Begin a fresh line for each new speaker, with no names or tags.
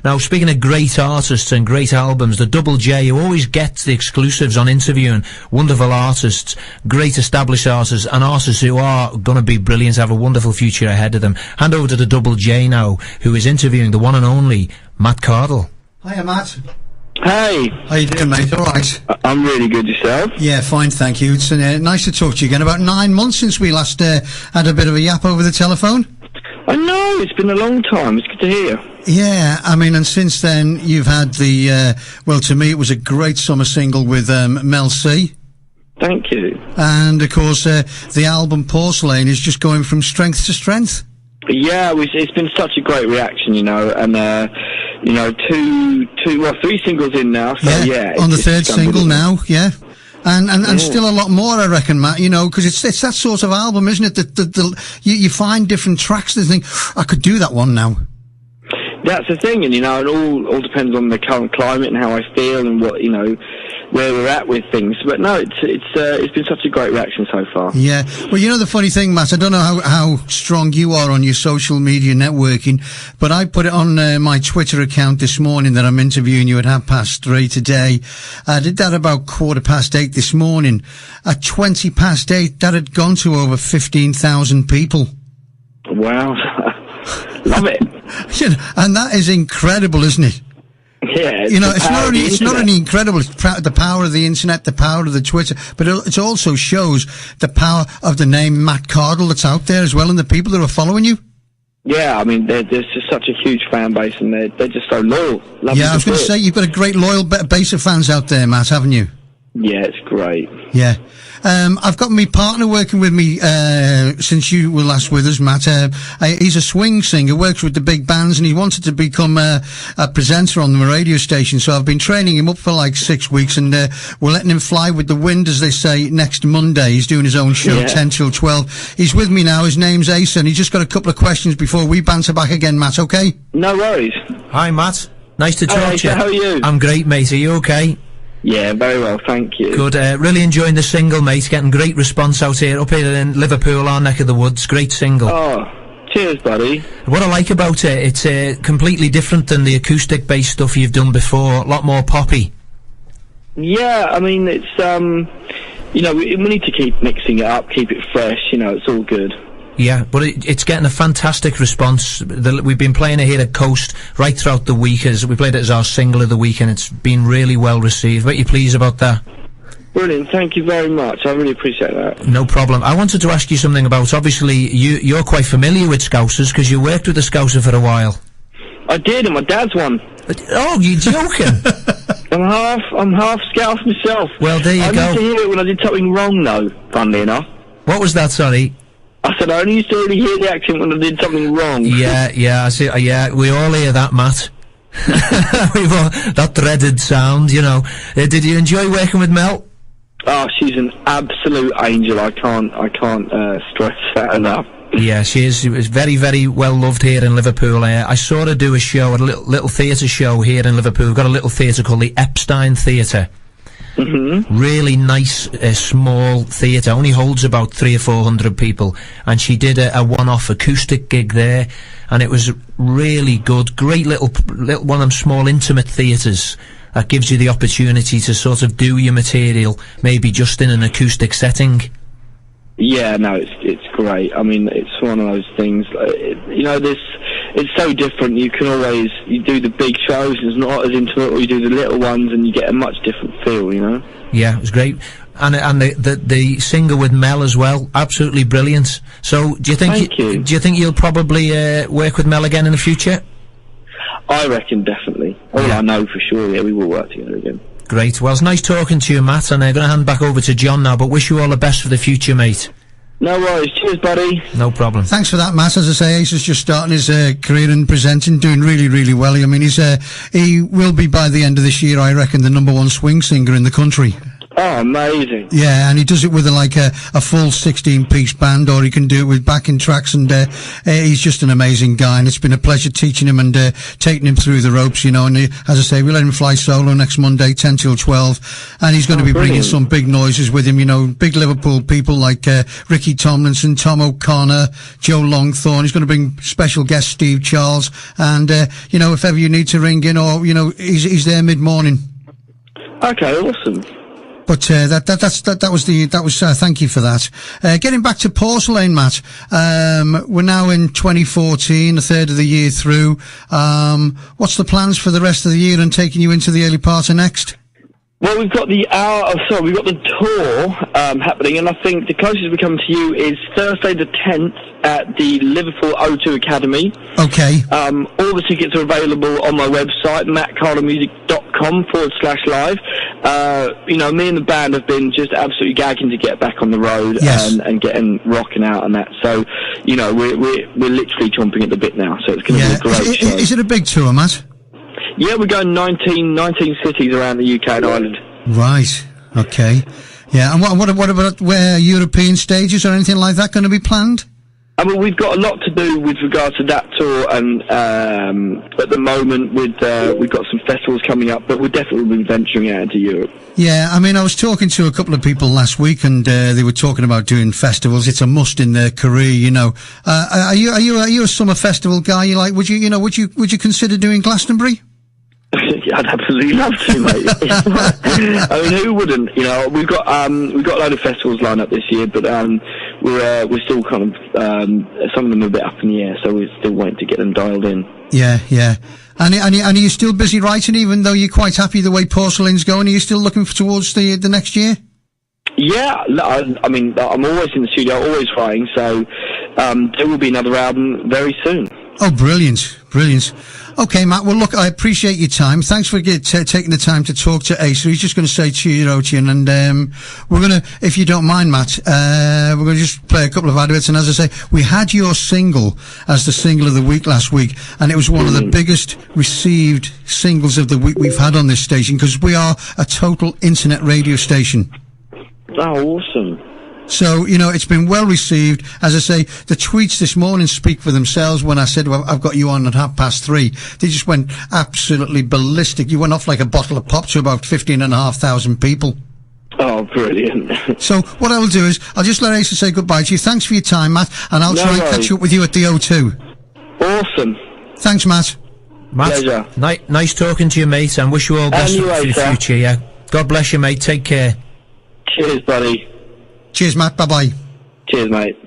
Now, speaking of great artists and great albums, the Double J, who always gets the exclusives on interviewing wonderful artists, great established artists, and artists who are going to be brilliant, have a wonderful future ahead of them. Hand over to the Double J now, who is interviewing the one and only Matt Cardle.
Hiya, Matt.
Hey.
How you doing, mate? All right.
I'm really good. Yourself?
Yeah, fine, thank you. It's nice to talk to you again. About 9 months since we last had a bit of a yap over the telephone.
I know, it's been a long time. It's good to hear.
Yeah, I mean, and since then you've had the, well, to me it was a great summer single with Mel C.
Thank you.
And, of course, the album Porcelain is just going from strength to strength.
Yeah, it's been such a great reaction, you know, and, you know, three singles in now, so yeah.
On the third single now, yeah. And still a lot more, I reckon, Matt, you know, because it's that sort of album, isn't it? You find different tracks and think, I could do that one now.
That's the thing, and, you know, it all depends on the current climate and how I feel and what, you know, where we're at with things. But no, it's been such a great reaction so far.
Yeah. Well, you know the funny thing, Matt, I don't know how strong you are on your social media networking, but I put it on my Twitter account this morning that I'm interviewing you at 3:30 today. I did that about 8:15 this morning. At 8:20, that had gone to over 15,000 people.
Wow. Love it.
You know, and that is incredible, isn't it?
Yeah,
you know, it's not only incredible, it's the power of the internet, the power of the Twitter, but it also shows the power of the name Matt Cardle that's out there as well, and the people that are following you.
Yeah, I mean, there's just such a huge fan base, and they're just so loyal.
Yeah, I was going to say, you've got a great loyal base of fans out there, Matt, haven't you?
Yeah, it's great.
Yeah. I've got my partner working with me, since you were last with us, Matt. He's a swing singer, works with the big bands, and he wanted to become a presenter on the radio station. So I've been training him up for like 6 weeks, and we're letting him fly with the wind, as they say, next Monday. He's doing his own show, 10 till 12. He's with me now. His name's Asa, and he's just got a couple of questions before we banter back again, Matt, okay?
No worries.
Hi, Matt. Nice to talk to you.
How are you?
I'm great, mate. Are you okay?
Yeah, very well, thank you.
Good, really enjoying the single, mate. Getting great response out here, up here in Liverpool, our neck of the woods. Great single.
Oh, cheers, buddy.
What I like about it, it's completely different than the acoustic-based stuff you've done before. A lot more poppy.
Yeah, I mean, it's, you know, we need to keep mixing it up, keep it fresh, you know, it's all good.
Yeah, but it's getting a fantastic response. We've been playing it here at Coast right throughout the week. As we played it as our single of the week, and it's been really well received. What are you pleased about that?
Brilliant, thank you very much. I really appreciate that.
No problem. I wanted to ask you something about, obviously, you're quite familiar with Scousers, because you worked with a Scouser for a while.
I did, and my dad's one.
Oh, you're joking?
I'm half Scouse myself.
Well, there you go.
I used to hear it when I did something wrong, though, funnily enough.
What was that, sorry?
I said I only used to really hear the accent when I did something wrong.
Yeah, I see. Yeah, we all hear that, Matt. That dreaded sound, you know. Did you enjoy working with Mel?
Oh, she's an absolute angel. I can't stress that enough.
Yeah, she is. She was very, very well loved here in Liverpool. I saw her do a show, a little theatre show here in Liverpool. We've got a little theatre called the Epstein Theatre. Mm-hmm. Really nice, small theatre. Only holds about 300 or 400 people. And she did a one-off acoustic gig there, and it was really good. Great little one of them small intimate theatres that gives you the opportunity to sort of do your material, maybe just in an acoustic setting. Yeah,
no, it's great. I mean, it's one of those things. You know, it's so different. You do the big shows, it's not as intimate, or you do the little ones, and you get a much different feel, you know?
Yeah, it was great. And the singer with Mel as well, absolutely brilliant. So, do you think you'll probably work with Mel again in the future?
I reckon, definitely. I know for sure, yeah, we will work together again.
Great. Well, it's nice talking to you, Matt, and I'm going to hand back over to John now, but wish you all the best for the future, mate.
No worries. Cheers, buddy.
No problem.
Thanks for that, Matt. As I say, Ace is just starting his career in presenting, doing really, really well. I mean, he will be, by the end of this year, I reckon, the #1 swing singer in the country.
Oh, amazing.
Yeah, and he does it with a full 16-piece band, or he can do it with backing tracks, and he's just an amazing guy, and it's been a pleasure teaching him and taking him through the ropes, you know, and as I say, we let him fly solo next Monday, 10 till 12, and he's going to be bringing some big noises with him, you know, big Liverpool people like Ricky Tomlinson, Tom O'Connor, Joe Longthorne. He's going to bring special guest Steve Charles, and, you know, if ever you need to ring in, or, you know, he's there mid-morning. Okay,
awesome.
But that was thank you for that. Getting back to Porcelain, Matt. We're now in 2014, a third of the year through. What's the plans for the rest of the year and taking you into the early part of next?
Well, we've got the tour happening, and I think the closest we come to you is Thursday the 10th at the Liverpool O2 Academy.
Okay.
All the tickets are available on my website, mattcardlemusic.com/live. You know, me and the band have been just absolutely gagging to get back on the road,
yes,
and getting rocking out and that. So, you know, we're literally chomping at the bit now. So it's going to be a great show.
Is it a big tour, Matt?
Yeah, we're going 19 cities around the UK and Ireland.
Right. Okay. Yeah. And what about European stages or anything like that going to be planned?
I mean, we've got a lot to do with regard to that tour, and at the moment we've got some festivals coming up, but we'll definitely be venturing out into Europe.
Yeah, I mean, I was talking to a couple of people last week, and they were talking about doing festivals. It's a must in their career, you know. Are you a summer festival guy? Would you consider doing Glastonbury?
I'd absolutely love to, mate. I mean, who wouldn't? You know, we've got a load of festivals lined up this year, but we're still kind of some of them are a bit up in the air, so we're still waiting to get them dialed in.
Yeah, yeah. And are you still busy writing, even though you're quite happy the way Porcelain's going? Are you still looking towards the next year?
Yeah, I mean, I'm always in the studio, always writing, so there will be another album very soon.
Oh, brilliant, brilliant. Okay, Matt, well, look, I appreciate your time. Thanks for taking the time to talk to Acer. He's just going to say cheerio to you, and we're going to, if you don't mind, Matt, we're going to just play a couple of adverts, and as I say, we had your single as the single of the week last week, and it was one of the biggest received singles of the week we've had on this station, because we are a total internet radio station.
Oh, awesome.
So, you know, it's been well received. As I say, the tweets this morning speak for themselves. When I said, well, I've got you on at 3:30, they just went absolutely ballistic. You went off like a bottle of pop to about 15,500 people.
Oh, brilliant.
So what I'll do is, I'll just let Acer say goodbye to you. Thanks for your time, Matt, and I'll try and catch up with you at the O2.
Awesome.
Thanks, Matt.
Pleasure.
Nice talking to you, mate, and wish you all best for the future, yeah. God bless you, mate. Take care.
Cheers, buddy.
Cheers, Matt. Bye-bye.
Cheers, mate.